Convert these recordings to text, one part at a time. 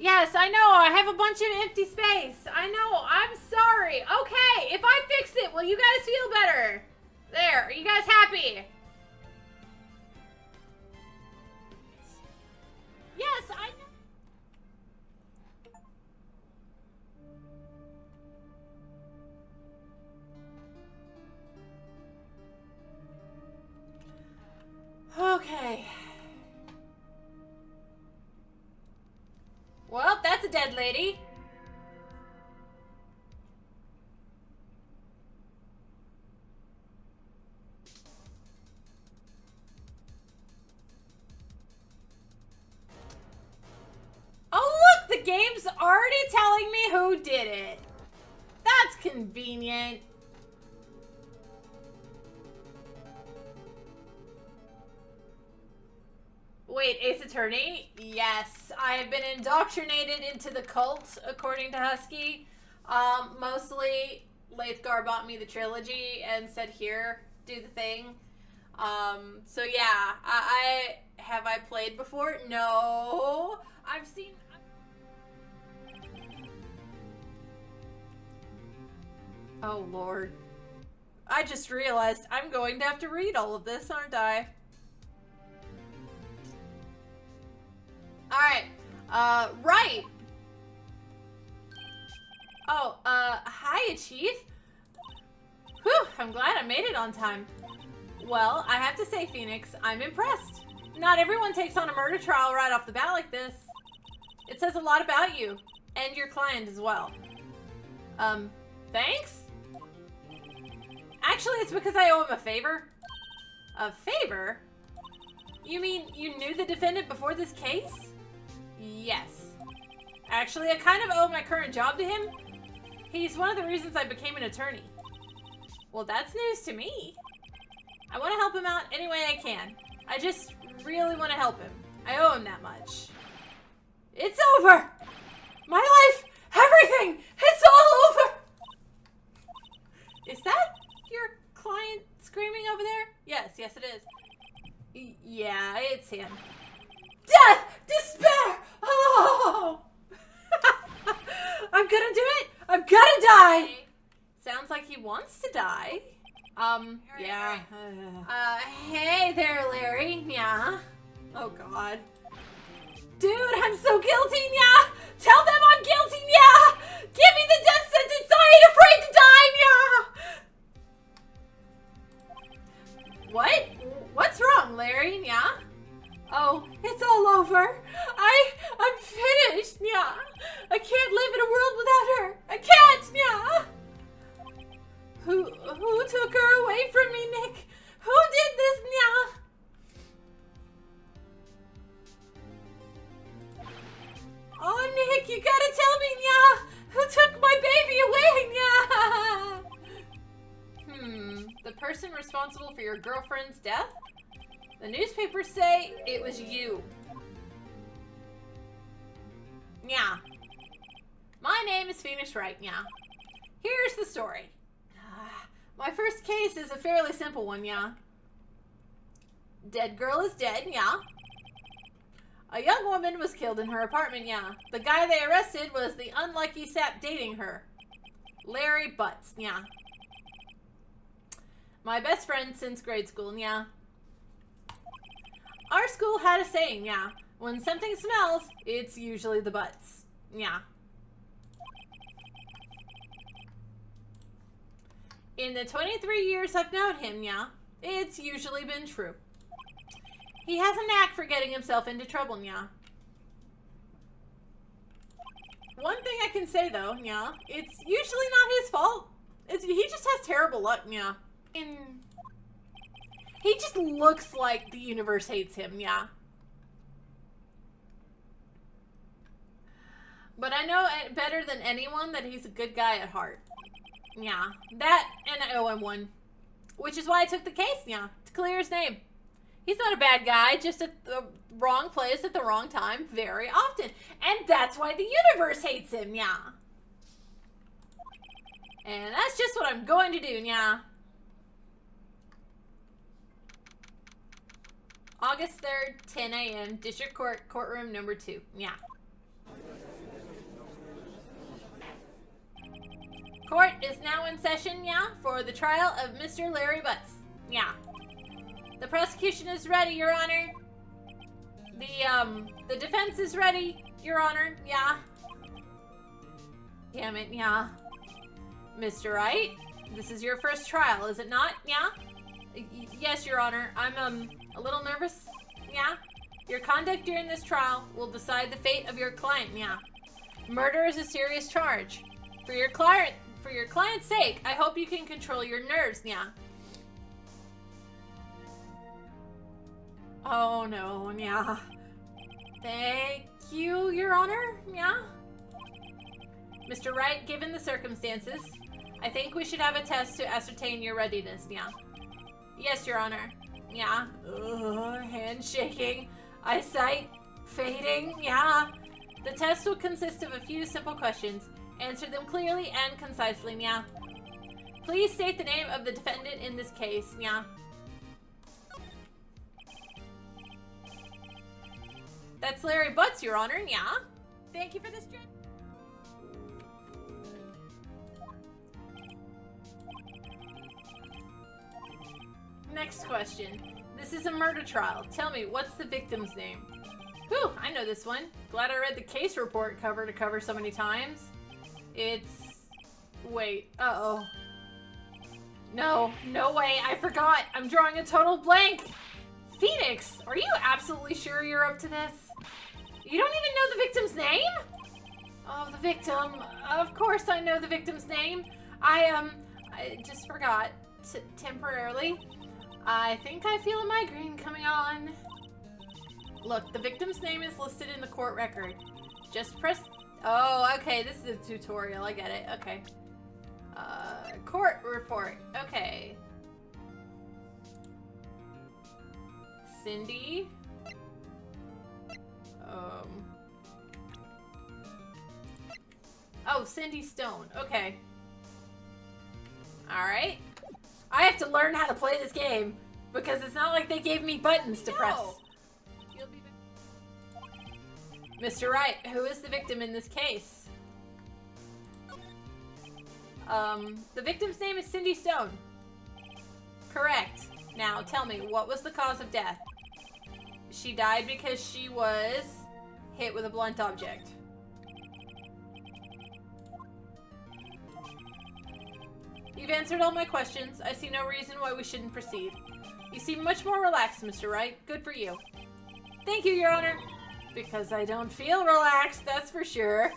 Yes, I know. I have a bunch of empty space. I know. I'm sorry. Okay, if I fix it, will you guys feel better? There. Are you guys happy? Yes, I know. Okay. Well, that's a dead lady. Oh, look, the game's already telling me who did it. That's convenient. Wait, Ace Attorney? Yes, I have been indoctrinated into the cult, according to Husky. Mostly, Lathgar bought me the trilogy and said, here, do the thing. So yeah, have I played before? No. I've seen... Oh, Lord. I just realized I'm going to have to read all of this, aren't I? Alright. Right. Oh, hiya, Chief. Whew, I'm glad I made it on time. Well, I have to say, Phoenix, I'm impressed. Not everyone takes on a murder trial right off the bat like this. It says a lot about you. And your client as well. Thanks? Actually, it's because I owe him a favor. A favor? You mean you knew the defendant before this case? Yes. Actually, I kind of owe my current job to him. He's one of the reasons I became an attorney. Well, that's news to me. I want to help him out any way I can. I just really want to help him. I owe him that much. It's over! My life! Everything! It's all over! Is that your client screaming over there? Yes, yes it is. Yeah, it's him. Death! Despair! Oh! I'm gonna do it! I'm gonna die! Sounds like he wants to die. Yeah. Hey there, Larry. Yeah. Oh, God. Dude, I'm so guilty, yeah! Tell them I'm guilty, yeah! Give me the death sentence! I ain't afraid to die, yeah! What? What's wrong, Larry? Yeah? Oh, it's all over. I'm finished, yeah. I can't live in a world without her. I can't, yeah. Who took her away from me, Nick? Who did this, yeah? Oh, Nick, you gotta tell me, yeah. Who took my baby away, yeah? The person responsible for your girlfriend's death? The newspapers say it was you. Yeah. My name is Phoenix Wright, yeah. Here's the story. My first case is a fairly simple one, yeah. Dead girl is dead, yeah. A young woman was killed in her apartment, yeah. The guy they arrested was the unlucky sap dating her. Larry Butts, yeah. My best friend since grade school, yeah. Our school had a saying, yeah. When something smells, it's usually the butts. Yeah. In the 23 years I've known him, yeah, it's usually been true. He has a knack for getting himself into trouble, yeah. One thing I can say, though, yeah, it's usually not his fault. He just has terrible luck, yeah. He just looks like the universe hates him, yeah. But I know better than anyone that he's a good guy at heart. Yeah, that and I owe him one. Which is why I took the case, yeah, to clear his name. He's not a bad guy, just at the wrong place at the wrong time very often. And that's why the universe hates him, yeah. And that's just what I'm going to do, yeah. August 3rd, 10 a.m., District Court, courtroom number 2, yeah. Court is now in session, yeah, for the trial of Mr. Larry Butts. Yeah. The prosecution is ready, Your Honor. The defense is ready, Your Honor. Yeah. Damn it, yeah. Mr. Wright, this is your first trial, is it not? Yeah? Yes, Your Honor. I'm, a little nervous. Yeah? Your conduct during this trial will decide the fate of your client, yeah. Murder is a serious charge. For your client's sake, I hope you can control your nerves, yeah. Oh no, yeah. Thank you, Your Honor, yeah. Mr. Wright, given the circumstances, I think we should have a test to ascertain your readiness, yeah. Yes, Your Honor. Yeah. Hand shaking. Eyesight fading. Yeah. The test will consist of a few simple questions. Answer them clearly and concisely, yeah. Please state the name of the defendant in this case, yeah. That's Larry Butts, Your Honor, yeah. Thank you for this, Jen. Next question. This is a murder trial. Tell me, what's the victim's name? Whew, I know this one. Glad I read the case report cover to cover so many times. It's... Wait, uh-oh. No, no way, I forgot. I'm drawing a total blank. Phoenix, are you absolutely sure you're up to this? You don't even know the victim's name? Oh, the victim. Of course I know the victim's name. I just forgot temporarily. I think I feel a migraine coming on. Look, the victim's name is listed in the court record. Just press... Oh, okay, this is a tutorial. I get it. Okay. Court report. Okay. Cindy. Oh, Cindy Stone. Okay. Alright. I have to learn how to play this game because it's not like they gave me buttons to press. You'll be Mr. Wright, who is the victim in this case? The victim's name is Cindy Stone. Correct. Now, tell me, what was the cause of death? She died because she was hit with a blunt object. You've answered all my questions. I see no reason why we shouldn't proceed. You seem much more relaxed, Mr. Wright. Good for you. Thank you, Your Honor. Because I don't feel relaxed, that's for sure.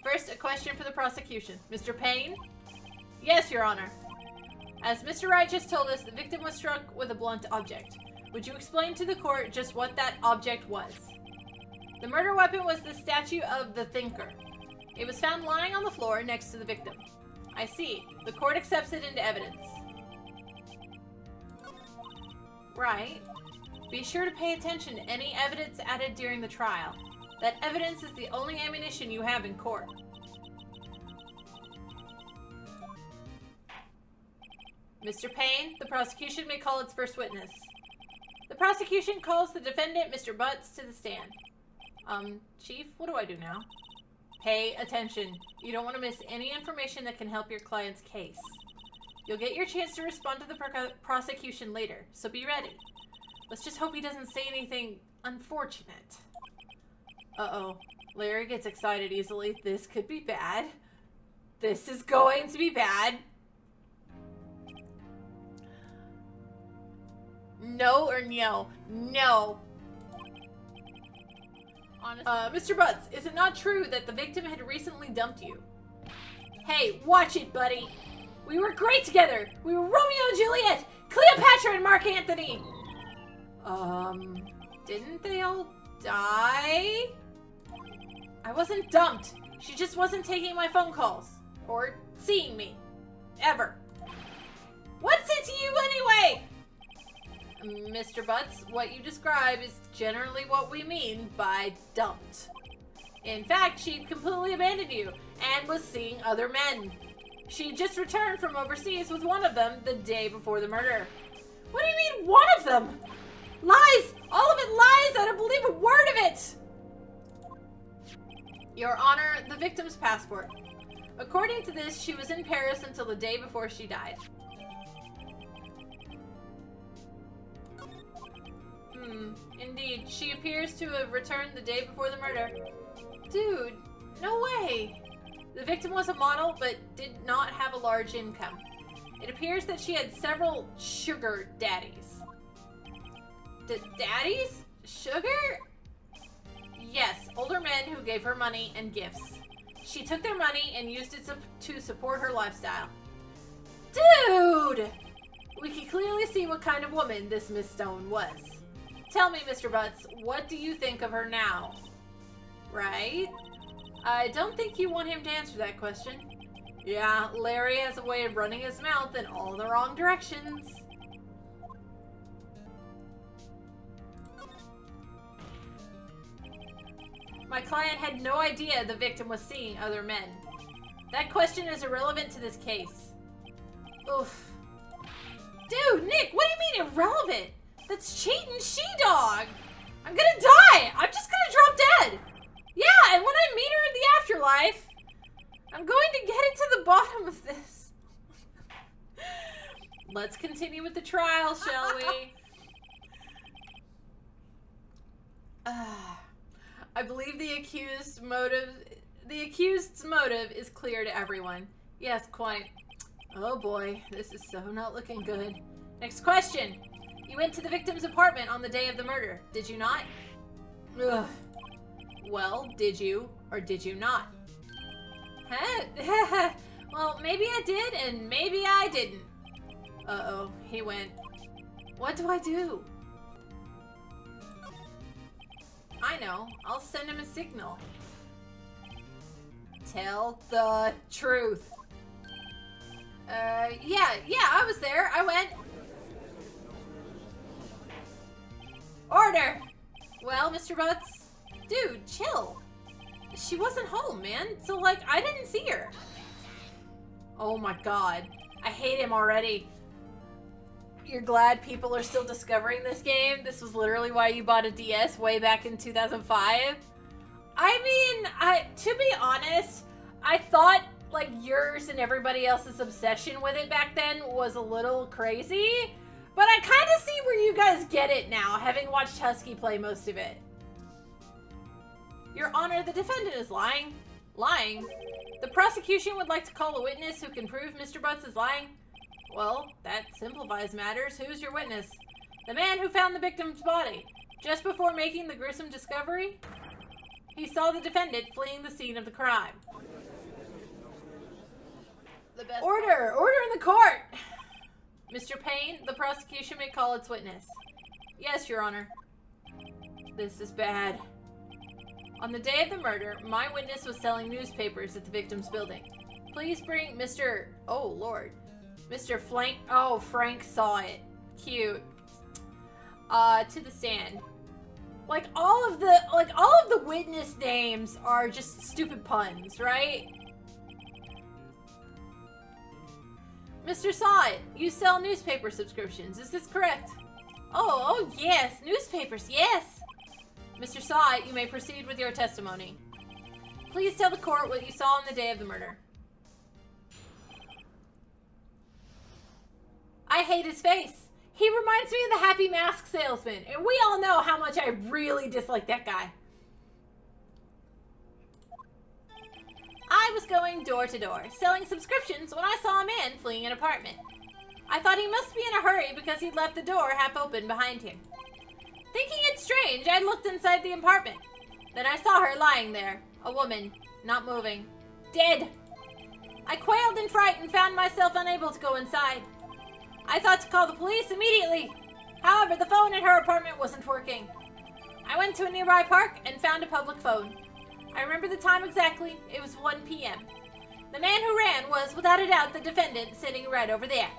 First, a question for the prosecution. Mr. Payne? Yes, Your Honor. As Mr. Wright just told us, the victim was struck with a blunt object. Would you explain to the court just what that object was? The murder weapon was the statue of the Thinker. It was found lying on the floor next to the victim. I see. The court accepts it into evidence. Right. Be sure to pay attention to any evidence added during the trial. That evidence is the only ammunition you have in court. Mr. Payne, the prosecution may call its first witness. The prosecution calls the defendant, Mr. Butts, to the stand. Chief, what do I do now? Pay attention. You don't want to miss any information that can help your client's case. You'll get your chance to respond to the prosecution later, so be ready. Let's just hope he doesn't say anything unfortunate. Uh-oh. Larry gets excited easily. This could be bad. This is going to be bad. No or no? No. Honestly. Mr. Butts, is it not true that the victim had recently dumped you? Hey, watch it, buddy. We were great together. We were Romeo and Juliet, Cleopatra and Mark Antony. Didn't they all die? I wasn't dumped. She just wasn't taking my phone calls. Or seeing me. Ever. What's it to you anyway? Mr. Butts, what you describe is generally what we mean by dumped. In fact, she'd completely abandoned you and was seeing other men. She just returned from overseas with one of them the day before the murder. What do you mean, one of them? Lies! All of it lies! I don't believe a word of it! Your Honor, the victim's passport. According to this, she was in Paris until the day before she died. Indeed. She appears to have returned the day before the murder. Dude, no way! The victim was a model, but did not have a large income. It appears that she had several sugar daddies. Daddies? Sugar? Yes, older men who gave her money and gifts. She took their money and used it to support her lifestyle. Dude! We can clearly see what kind of woman this Miss Stone was. Tell me, Mr. Butts, what do you think of her now? Right? I don't think you want him to answer that question. Yeah, Larry has a way of running his mouth in all the wrong directions. My client had no idea the victim was seeing other men. That question is irrelevant to this case. Oof. Dude, Nick, what do you mean irrelevant? That's cheating she-dog. I'm gonna die. I'm just gonna drop dead. Yeah, and when I meet her in the afterlife, I'm going to get into the bottom of this. Let's continue with the trial, shall we? I believe the accused's motive is clear to everyone. Yes, quite. Oh boy, this is so not looking good. Next question. You went to the victim's apartment on the day of the murder, did you not? Ugh. Well, did you or did you not? Huh? Well, maybe I did and maybe I didn't. Uh-oh, he went. What do I do? I know. I'll send him a signal. Tell the truth. Yeah, I was there. I went. Order! Well, Mr. Butts? Dude, chill. She wasn't home, man. So, like, I didn't see her. Oh my god. I hate him already. You're glad people are still discovering this game? This was literally why you bought a DS way back in 2005? I mean, to be honest, I thought, like, yours and everybody else's obsession with it back then was a little crazy. But I kind of see where you guys get it now, having watched Husky play most of it. Your Honor, the defendant is lying. Lying? The prosecution would like to call a witness who can prove Mr. Butts is lying. Well, that simplifies matters. Who's your witness? The man who found the victim's body. Just before making the gruesome discovery, he saw the defendant fleeing the scene of the crime. Order! Order in the court! Mr. Payne, the prosecution may call its witness. Yes, Your Honor. This is bad. On the day of the murder, my witness was selling newspapers at the victim's building. Please bring Mr. Oh, Lord. Mr. Frank. Oh, Frank saw it. Cute. To the stand. Like all of the witness names are just stupid puns, right? Mr. Sawit, you sell newspaper subscriptions. Is this correct? Oh, yes. Newspapers, yes. Mr. Sawit, you may proceed with your testimony. Please tell the court what you saw on the day of the murder. I hate his face. He reminds me of the Happy Mask salesman, and we all know how much I really dislike that guy. I was going door to door, selling subscriptions when I saw a man fleeing an apartment. I thought he must be in a hurry because he'd left the door half open behind him. Thinking it strange, I looked inside the apartment. Then I saw her lying there, a woman, not moving, dead. I quailed in fright and found myself unable to go inside. I thought to call the police immediately. However, the phone in her apartment wasn't working. I went to a nearby park and found a public phone. I remember the time exactly. It was 1 p.m. The man who ran was, without a doubt, the defendant sitting right over there.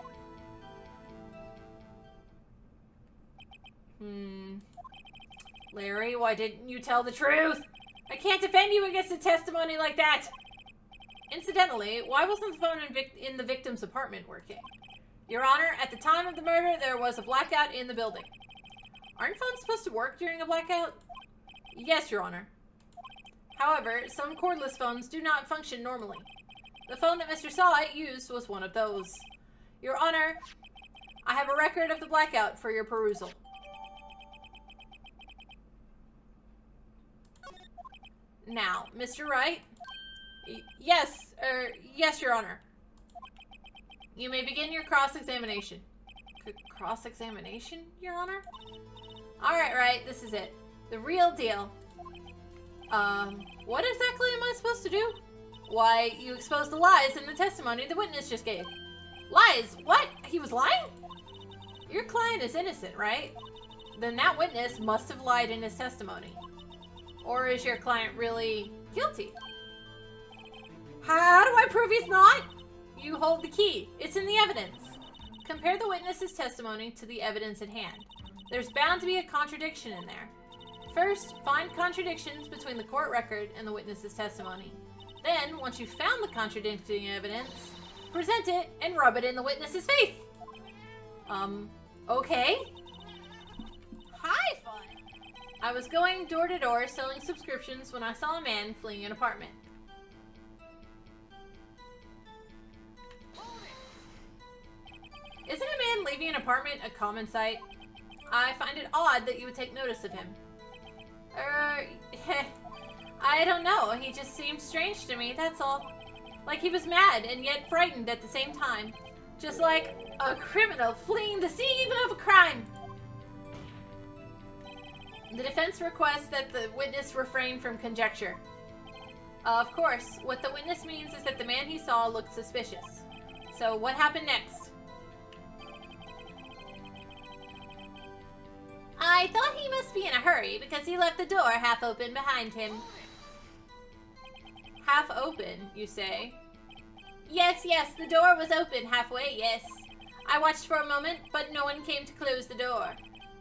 Larry, why didn't you tell the truth? I can't defend you against a testimony like that. Incidentally, why wasn't the phone in the victim's apartment working? Your Honor, at the time of the murder, there was a blackout in the building. Aren't phones supposed to work during a blackout? Yes, Your Honor. However, some cordless phones do not function normally. The phone that Mr. Saw used was one of those. Your Honor, I have a record of the blackout for your perusal. Now, Mr. Wright? Yes, Your Honor. You may begin your cross-examination. Cross-examination, Your Honor? Alright, right, this is it. The real deal. What exactly am I supposed to do? Why, you exposed the lies in the testimony the witness just gave. Lies? What? He was lying? Your client is innocent, right? Then that witness must have lied in his testimony. Or is your client really guilty? How do I prove he's not? You hold the key. It's in the evidence. Compare the witness's testimony to the evidence at hand. There's bound to be a contradiction in there. First, find contradictions between the court record and the witness's testimony. Then, once you've found the contradicting evidence, present it and rub it in the witness's face. Okay. Hi, fun. I was going door to door selling subscriptions when I saw a man fleeing an apartment. Isn't a man leaving an apartment a common sight? I find it odd that you would take notice of him. I don't know. He just seemed strange to me, that's all. Like he was mad and yet frightened at the same time. Just like a criminal fleeing the scene of a crime. The defense requests that the witness refrain from conjecture. Of course, what the witness means is that the man he saw looked suspicious. So what happened next? I thought he must be in a hurry because he left the door half open behind him. Half open, you say? Yes, the door was open halfway, yes. I watched for a moment, but no one came to close the door.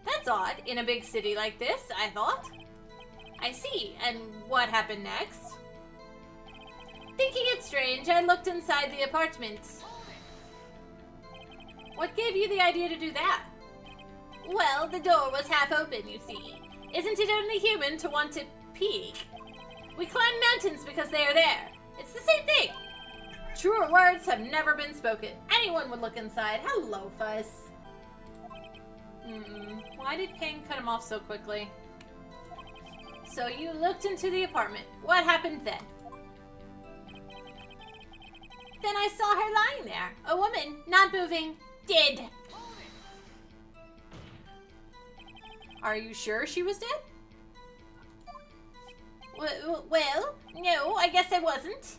That's odd, in a big city like this, I thought. I see, and what happened next? Thinking it strange, I looked inside the apartment. What gave you the idea to do that? Well, the door was half open, you see. Isn't it only human to want to peek? We climb mountains because they are there. It's the same thing. Truer words have never been spoken. Anyone would look inside. Hello, Fuzz. Why did Ping cut him off so quickly? So you looked into the apartment. What happened then? Then I saw her lying there. A woman, not moving, dead. Are you sure she was dead? Well, no, I guess I wasn't.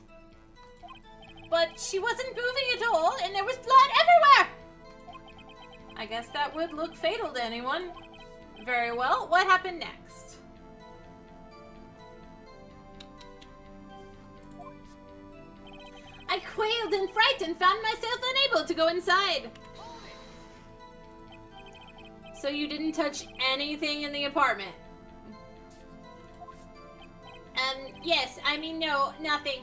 But she wasn't moving at all, and there was blood everywhere! I guess that would look fatal to anyone. Very well, what happened next? I quailed in fright and found myself unable to go inside. So you didn't touch anything in the apartment? Yes, I mean, no, nothing.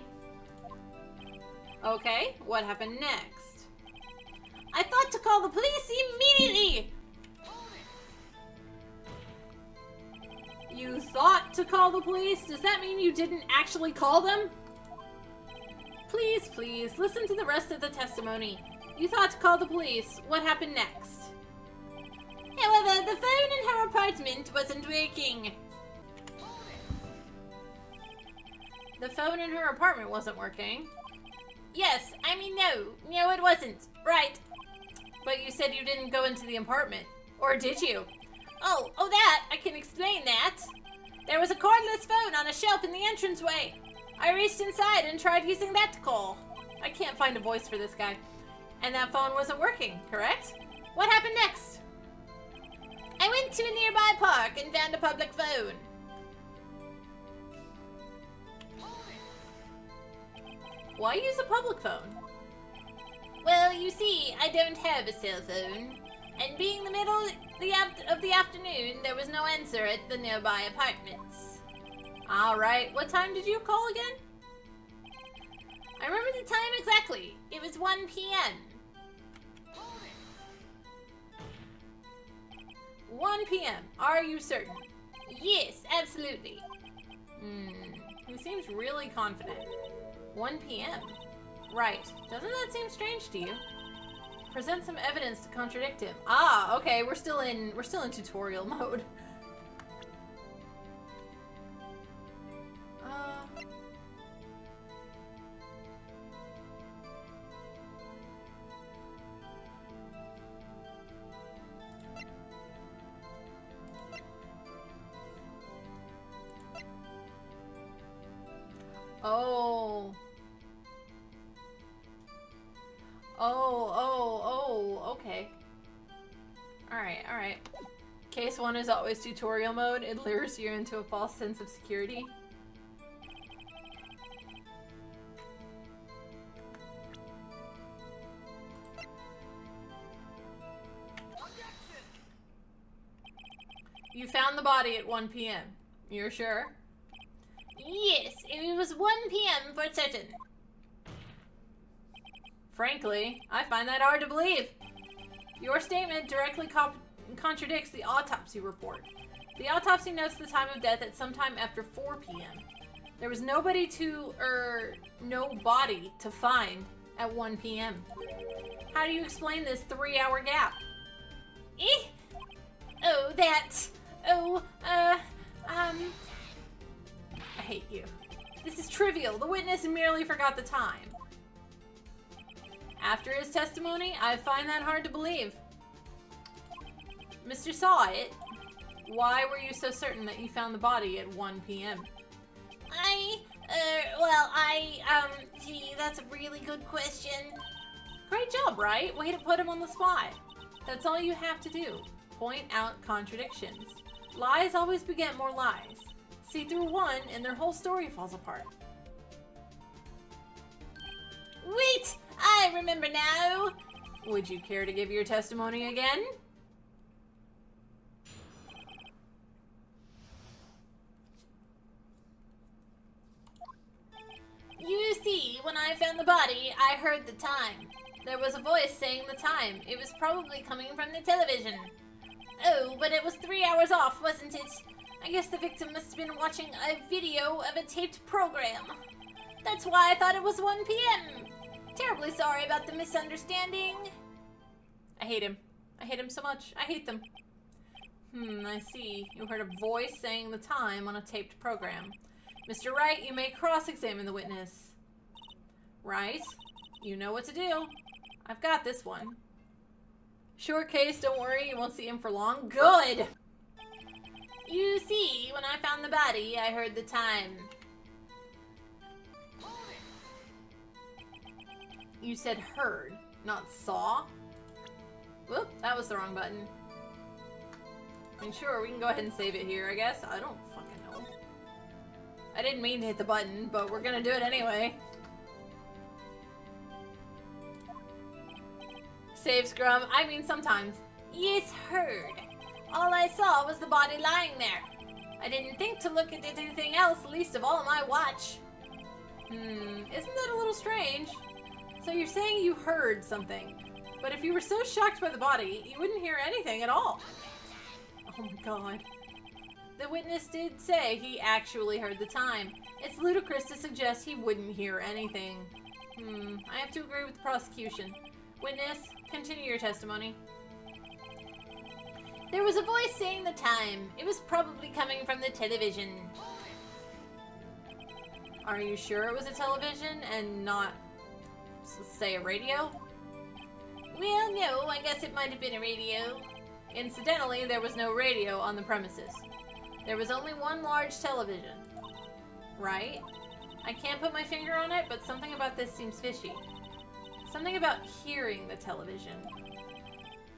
Okay, what happened next? I thought to call the police immediately! You thought to call the police? Does that mean you didn't actually call them? Please, listen to the rest of the testimony. You thought to call the police. What happened next? However, the phone in her apartment wasn't working. The phone in her apartment wasn't working? Yes, I mean no, it wasn't. Right. But you said you didn't go into the apartment. Or did you? Oh, that, I can explain that. There was a cordless phone on a shelf in the entranceway. I reached inside and tried using that to call. I can't find a voice for this guy. And that phone wasn't working, correct? What happened next? I went to a nearby park and found a public phone. Why use a public phone? Well, you see, I don't have a cell phone. And being the middle of the afternoon, there was no answer at the nearby apartments. Alright, what time did you call again? I remember the time exactly. It was 1 p.m. 1 p.m. Are you certain? Yes, absolutely. He seems really confident. 1 p.m. Right. Doesn't that seem strange to you? Present some evidence to contradict him. Ah, okay, we're still in tutorial mode. Okay. Alright. Case 1 is always tutorial mode. It lures you into a false sense of security. You found the body at 1 p.m. You're sure? Yes, it was 1 p.m. for certain. Frankly, I find that hard to believe. Your statement directly contradicts the autopsy report. The autopsy notes the time of death at sometime after 4 p.m. There was no body to find at 1 p.m. How do you explain this 3-hour gap? I hate you. This is trivial. The witness merely forgot the time. After his testimony, I find that hard to believe. Mr. Saw It, why were you so certain that you found the body at 1 p.m.? Gee, that's a really good question. Great job, right? Way to put him on the spot. That's all you have to do. Point out contradictions. Lies always beget more lies. See through one and their whole story falls apart. Wait! I remember now! Would you care to give your testimony again? You see, when I found the body, I heard the time. There was a voice saying the time. It was probably coming from the television. Oh, but it was 3 hours off, wasn't it? I guess the victim must have been watching a video of a taped program. That's why I thought it was 1 p.m. Terribly sorry about the misunderstanding. I hate him. I hate him so much. I hate them. I see. You heard a voice saying the time on a taped program. Mr. Wright, you may cross-examine the witness. Right? You know what to do. I've got this one. Short case, don't worry, you won't see him for long. Good! You see, when I found the body, I heard the time. You said heard, not saw? Whoop, that was the wrong button. I mean, sure, we can go ahead and save it here, I guess. I don't fucking know. I didn't mean to hit the button, but we're gonna do it anyway. Save Scrum. I mean, sometimes. Yes, heard. All I saw was the body lying there. I didn't think to look at anything else, least of all my watch. Isn't that a little strange? So you're saying you heard something, but if you were so shocked by the body, you wouldn't hear anything at all. Oh my god. The witness did say he actually heard the time. It's ludicrous to suggest he wouldn't hear anything. I have to agree with the prosecution. Witness, continue your testimony. There was a voice saying the time. It was probably coming from the television. Are you sure it was a television and not, say, a radio? Well, no, I guess it might have been a radio. Incidentally, there was no radio on the premises. There was only one large television. Right? I can't put my finger on it, but something about this seems fishy. Something about hearing the television.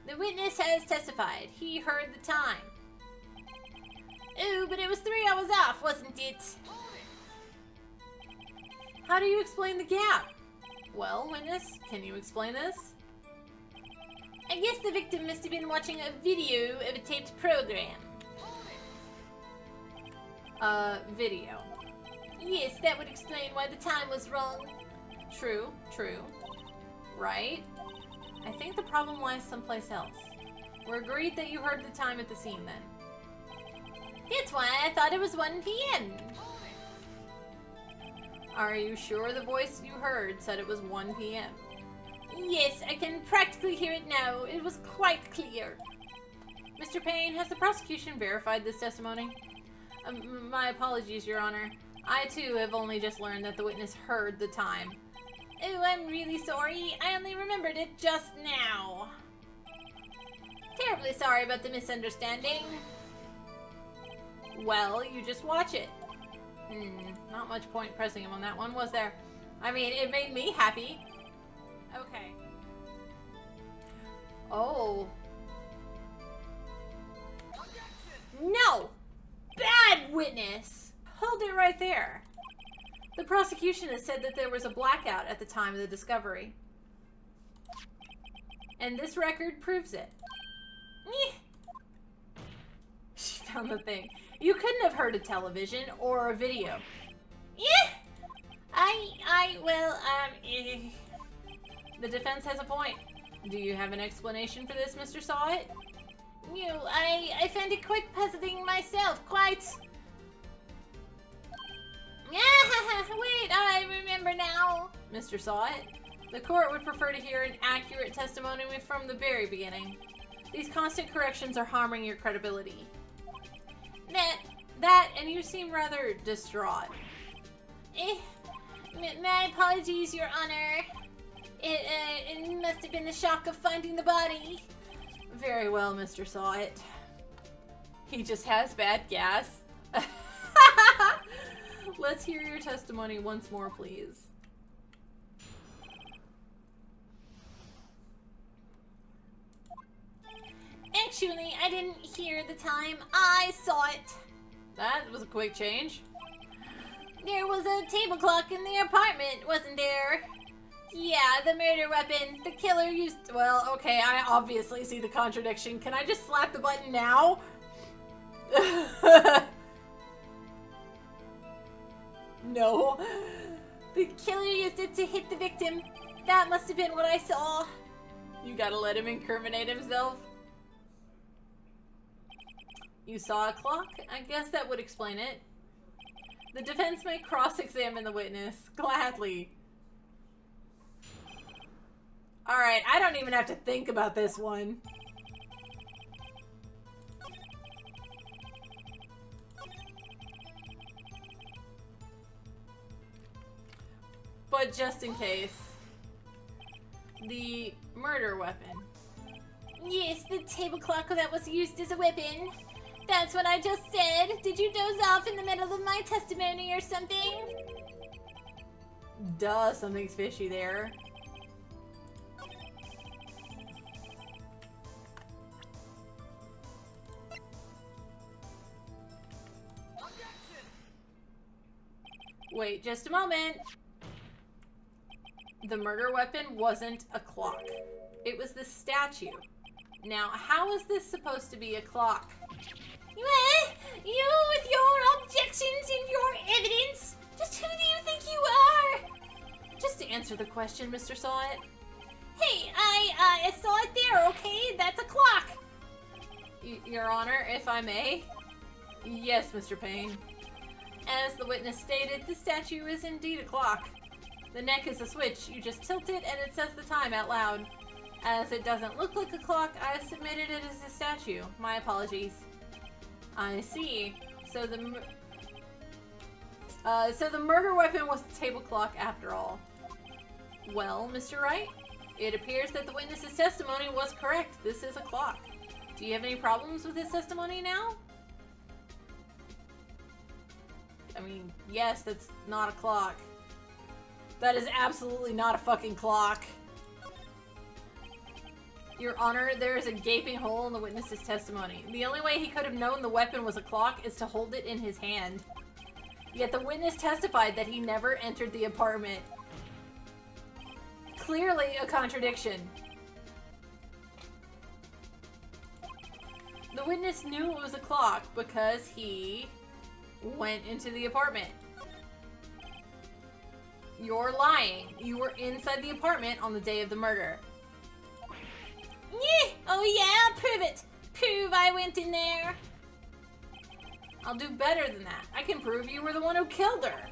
The witness has testified. He heard the time. Oh, but it was 3 hours off, wasn't it? How do you explain the gap? Well, witness, can you explain this? I guess the victim must have been watching a video of a taped program. Video. Yes, that would explain why the time was wrong. True. Right? I think the problem lies someplace else. We're agreed that you heard the time at the scene then. That's why I thought it was 1 p.m. Are you sure the voice you heard said it was 1 p.m.? Yes, I can practically hear it now. It was quite clear. Mr. Payne, has the prosecution verified this testimony? My apologies, Your Honor. I, too, have only just learned that the witness heard the time. Oh, I'm really sorry. I only remembered it just now. Terribly sorry about the misunderstanding. Well, you just watch it. Not much point pressing him on that one, was there? I mean, it made me happy. Okay. Oh. No! Bad witness! Hold it right there. The prosecution has said that there was a blackout at the time of the discovery. And this record proves it. She found the thing. You couldn't have heard a television or a video. The defense has a point. Do you have an explanation for this, Mr. Sawit? I found it quite puzzling myself, quite. Wait, I remember now. Mr. Sawit, the court would prefer to hear an accurate testimony from the very beginning. These constant corrections are harming your credibility. That, and you seem rather distraught. My apologies, Your Honor. It must have been the shock of finding the body. Very well, Mr. Sawit. He just has bad gas. Let's hear your testimony once more, please. Actually, I didn't hear the time. I saw it. That was a quick change. There was a table clock in the apartment, wasn't there? Yeah, the murder weapon. The killer used... Well, okay, I obviously see the contradiction. Can I just slap the button now? No. The killer used it to hit the victim. That must have been what I saw. You gotta let him incriminate himself. You saw a clock? I guess that would explain it. The defense may cross-examine the witness. Gladly. Alright, I don't even have to think about this one. But just in case. The murder weapon. Yes, the table clock that was used as a weapon. That's what I just said. Did you doze off in the middle of my testimony or something? Duh, something's fishy there. Wait, just a moment. The murder weapon wasn't a clock. It was the statue. Now, how is this supposed to be a clock? You with your objections and your evidence? Just who do you think you are? Just to answer the question, Mr. Sawit. Hey, I saw it there, okay? That's a clock. Your Honor, if I may? Yes, Mr. Payne. As the witness stated, the statue is indeed a clock. The neck is a switch. You just tilt it and it says the time out loud. As it doesn't look like a clock, I submitted it as a statue. My apologies. I see. So the murder weapon was the table clock after all. Well, Mr. Wright, it appears that the witness's testimony was correct. This is a clock. Do you have any problems with his testimony now? I mean, yes, that's not a clock. That is absolutely not a fucking clock. Your Honor, there is a gaping hole in the witness's testimony. The only way he could have known the weapon was a clock is to hold it in his hand. Yet the witness testified that he never entered the apartment. Clearly a contradiction. The witness knew it was a clock because he went into the apartment. You're lying. You were inside the apartment on the day of the murder. Yeah. Oh yeah, prove it. Prove I went in there. I'll do better than that. I can prove you were the one who killed her.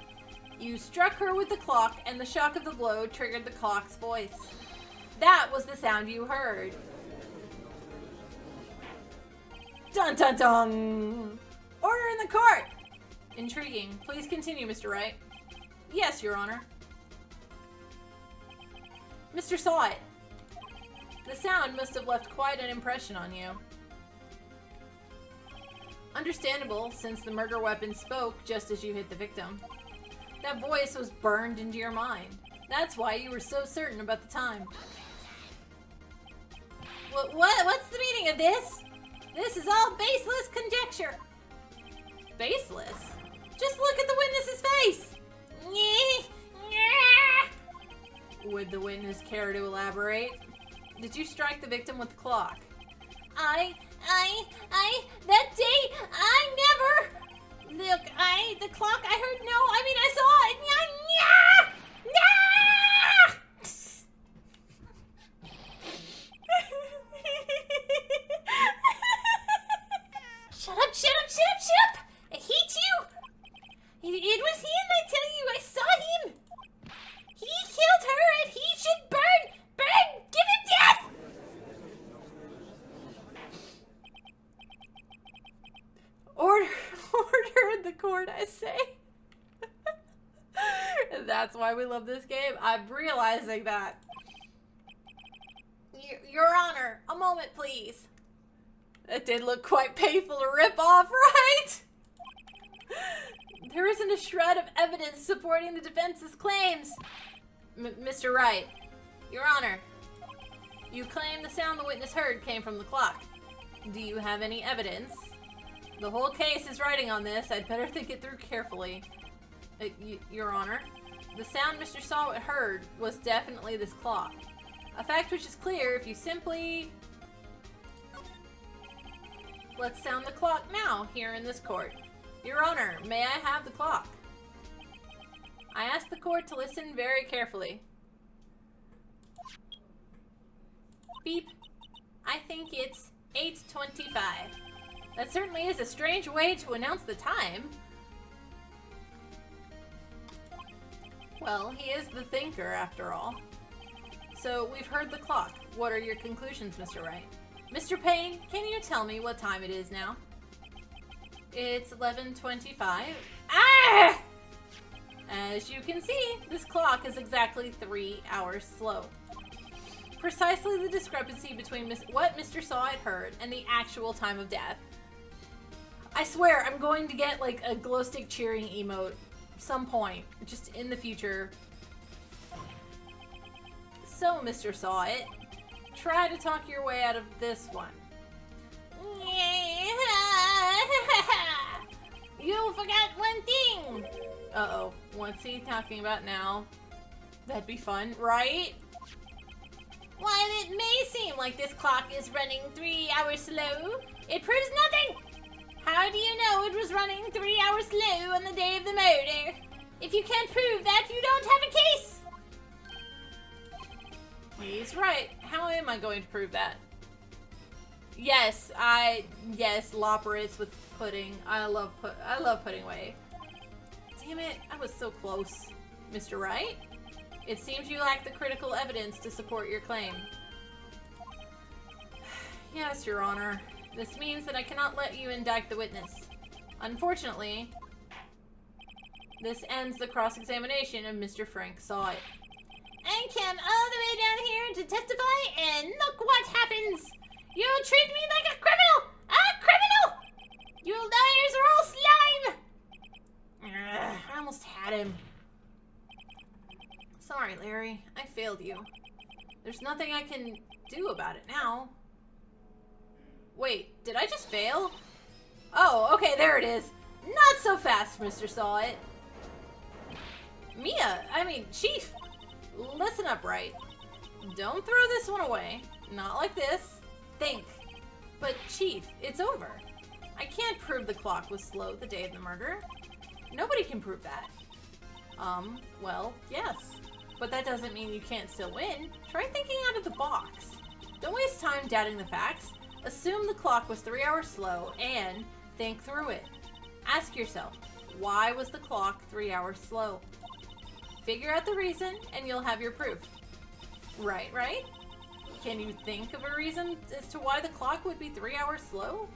You struck her with the clock, and the shock of the blow triggered the clock's voice. That was the sound you heard. Dun dun dun! Order in the court! Intriguing. Please continue, Mr. Wright. Yes, Your Honor. Mr. Saw It. The sound must have left quite an impression on you. Understandable, since the murder weapon spoke just as you hit the victim. That voice was burned into your mind. That's why you were so certain about the time. What's the meaning of this? This is all baseless conjecture. Baseless? Just look at the witness's face! Would the witness care to elaborate? Did you strike the victim with the clock? That day, I never... Look, the clock, I heard no, I mean, I saw it. Shut up! I hate you! It was him, I tell you, I saw him! He killed her and he should burn! Burn! Give him death! Order in the court, I say. That's why we love this game. I'm realizing that. Your Honor, a moment, please. That did look quite painful to rip off, right? There isn't a shred of evidence supporting the defense's claims. Mr. Wright. Your Honor. You claim the sound the witness heard came from the clock. Do you have any evidence? The whole case is riding on this. I'd better think it through carefully. Your Honor. The sound Mr. Sawit heard was definitely this clock. A fact which is clear if you simply... Let's sound the clock now, here in this court. Your Honor, may I have the clock? I ask the court to listen very carefully. Beep. I think it's 8:25. That certainly is a strange way to announce the time. Well, he is the thinker, after all. So, we've heard the clock. What are your conclusions, Mr. Wright? Mr. Payne, can you tell me what time it is now? It's 11:25. Ah! As you can see, this clock is exactly 3 hours slow. Precisely the discrepancy between what Mr. Sawit heard and the actual time of death. I swear, I'm going to get like a glow stick cheering emote some point, just in the future. So, Mr. Sawit, try to talk your way out of this one. You forgot one thing! Uh-oh, what's he talking about now? That'd be fun, right? While it may seem like this clock is running 3 hours slow, it proves nothing! How do you know it was running 3 hours slow on the day of the murder? If you can't prove that, you don't have a case! He's right. How am I going to prove that? Yes, Loporits with pudding. I love pudding way. Damn it, I was so close. Mr. Wright? It seems you lack the critical evidence to support your claim. Yes, Your Honor. This means that I cannot let you indict the witness. Unfortunately, this ends the cross-examination of Mr. Frank Sawit. I came all the way down here to testify, and look what happens! You treat me like a criminal! A criminal! You liars are all slime! I almost had him. Sorry, Larry. I failed you. There's nothing I can do about it now. Wait, did I just fail? Oh, okay, there it is. Not so fast, Mr. Sawit. Chief. Listen up, Wright. Don't throw this one away. Not like this. Think. But, Chief, it's over. I can't prove the clock was slow the day of the murder. Nobody can prove that. Well, yes. But that doesn't mean you can't still win. Try thinking out of the box. Don't waste time doubting the facts. Assume the clock was 3 hours slow and think through it. Ask yourself, why was the clock 3 hours slow? Figure out the reason, and you'll have your proof. Right, right? Can you think of a reason as to why the clock would be 3 hours slow?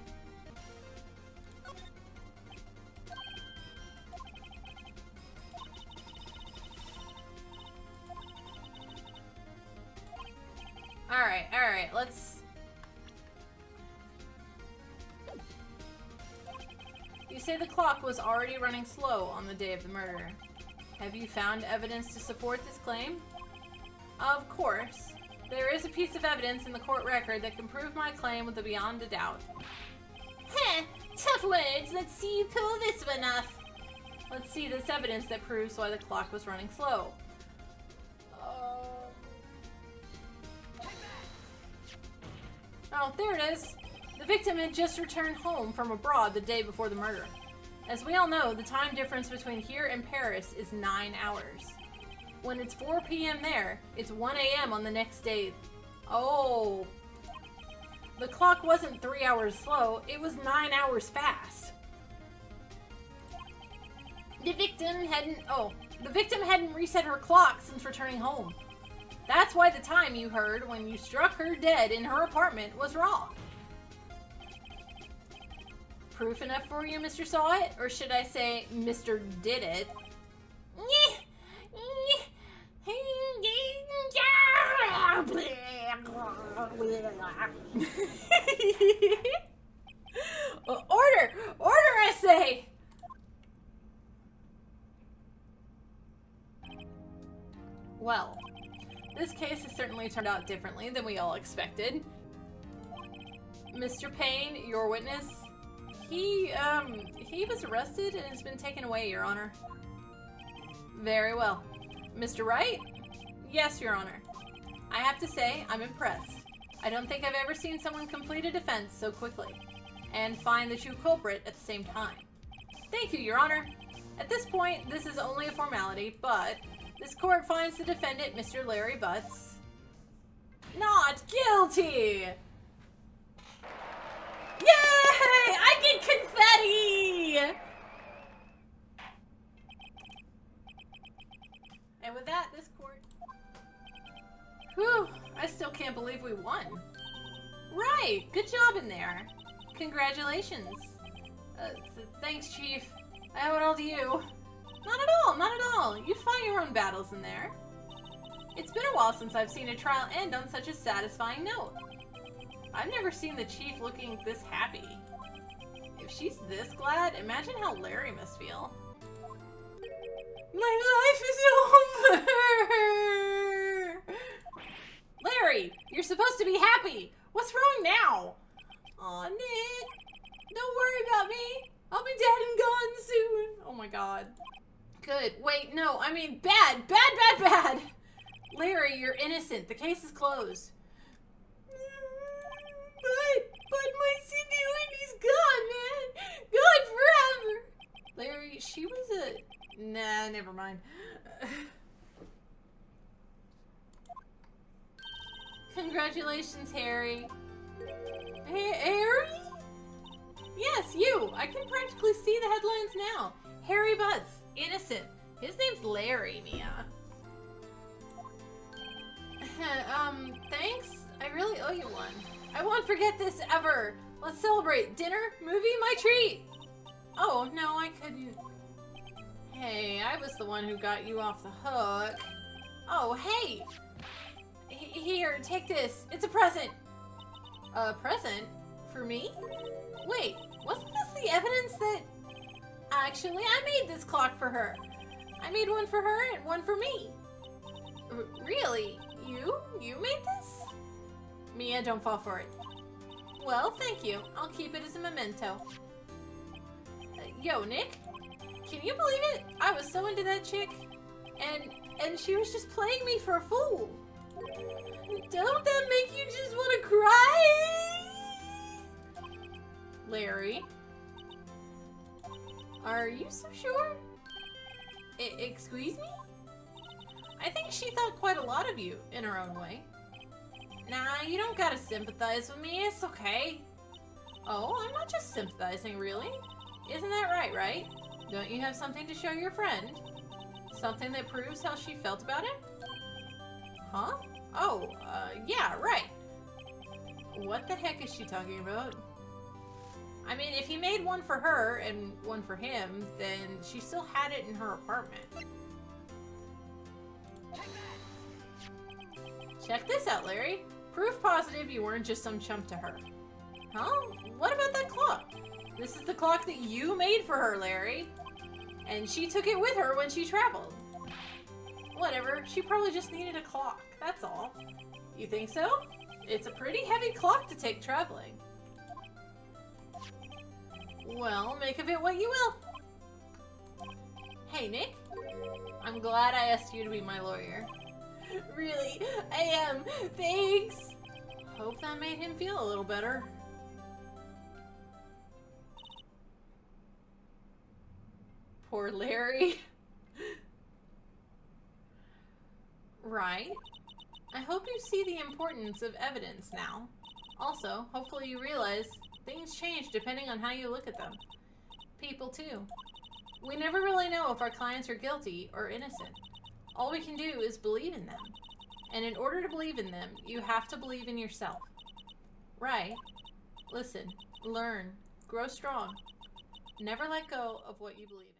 Alright, let's... You say the clock was already running slow on the day of the murder. Have you found evidence to support this claim? Of course. There is a piece of evidence in the court record that can prove my claim with a beyond a doubt. Heh, tough words. Let's see you pull this one off. Let's see this evidence that proves why the clock was running slow. Oh, there it is. The victim had just returned home from abroad the day before the murder. As we all know, the time difference between here and Paris is 9 hours. When it's 4 p.m. there, it's 1 a.m. on the next day. Oh. The clock wasn't 3 hours slow, it was 9 hours fast. The victim hadn't reset her clock since returning home. That's why the time you heard when you struck her dead in her apartment was wrong. Proof enough for you, Mr. Saw It? Or should I say, Mr. Did It? Order! Order, I say! Well, this case has certainly turned out differently than we all expected. Mr. Payne, your witness, he was arrested and has been taken away, Your Honor. Very well. Mr. Wright? Yes, Your Honor. I have to say, I'm impressed. I don't think I've ever seen someone complete a defense so quickly, and find the true culprit at the same time. Thank you, Your Honor. At this point, this is only a formality, but this court finds the defendant, Mr. Larry Butts, not guilty! Yay! I get confetti! And with that, this court... Whew, I still can't believe we won. Right, good job in there. Congratulations. Thanks, Chief. I owe it all to you. Not at all, not at all. You fight your own battles in there. It's been a while since I've seen a trial end on such a satisfying note. I've never seen the Chief looking this happy. If she's this glad, imagine how Larry must feel. My life is over! Larry, you're supposed to be happy! What's wrong now? Aw, Nick, don't worry about me. I'll be dead and gone soon. Oh my god. Good. Wait, no, I mean bad! Bad, bad, bad! Larry, you're innocent. The case is closed. But my Cindy Wendy's gone, man! Gone forever! Larry, she was a... Nah, never mind. Congratulations, Harry. Harry? Yes, you! I can practically see the headlines now. Harry Butts, innocent. His name's Larry, Mia. Thanks? I really owe you one. I won't forget this ever. Let's celebrate. Dinner? Movie? My treat! Oh, no, I couldn't. Hey, I was the one who got you off the hook. Oh, hey! Here, take this. It's a present. A present? For me? Wait, wasn't this the evidence that... Actually, I made this clock for her. I made one for her and one for me. Really? You? You made this? Mia, don't fall for it. Well, thank you. I'll keep it as a memento. Yo, Nick? Can you believe it? I was so into that chick. And she was just playing me for a fool. Don't that make you just want to cry? Larry? Are you so sure? Excuse me? I think she thought quite a lot of you, in her own way. Nah, you don't gotta sympathize with me, it's okay. Oh, I'm not just sympathizing, really. Isn't that right? Don't you have something to show your friend? Something that proves how she felt about him? Huh? Oh, yeah, right. What the heck is she talking about? I mean, if he made one for her and one for him, then she still had it in her apartment. Check this out, Larry. Proof positive you weren't just some chump to her. Huh? What about that clock? This is the clock that you made for her, Larry. And she took it with her when she traveled. Whatever, she probably just needed a clock, that's all. You think so? It's a pretty heavy clock to take traveling. Well, make of it what you will. Hey, Nick. I'm glad I asked you to be my lawyer. Really, I am. Thanks. Hope that made him feel a little better. Poor Larry. Right. I hope you see the importance of evidence now. Also, hopefully you realize things change depending on how you look at them. People too. We never really know if our clients are guilty or innocent. All we can do is believe in them. And in order to believe in them, you have to believe in yourself. Right? Listen, learn, grow strong. Never let go of what you believe in.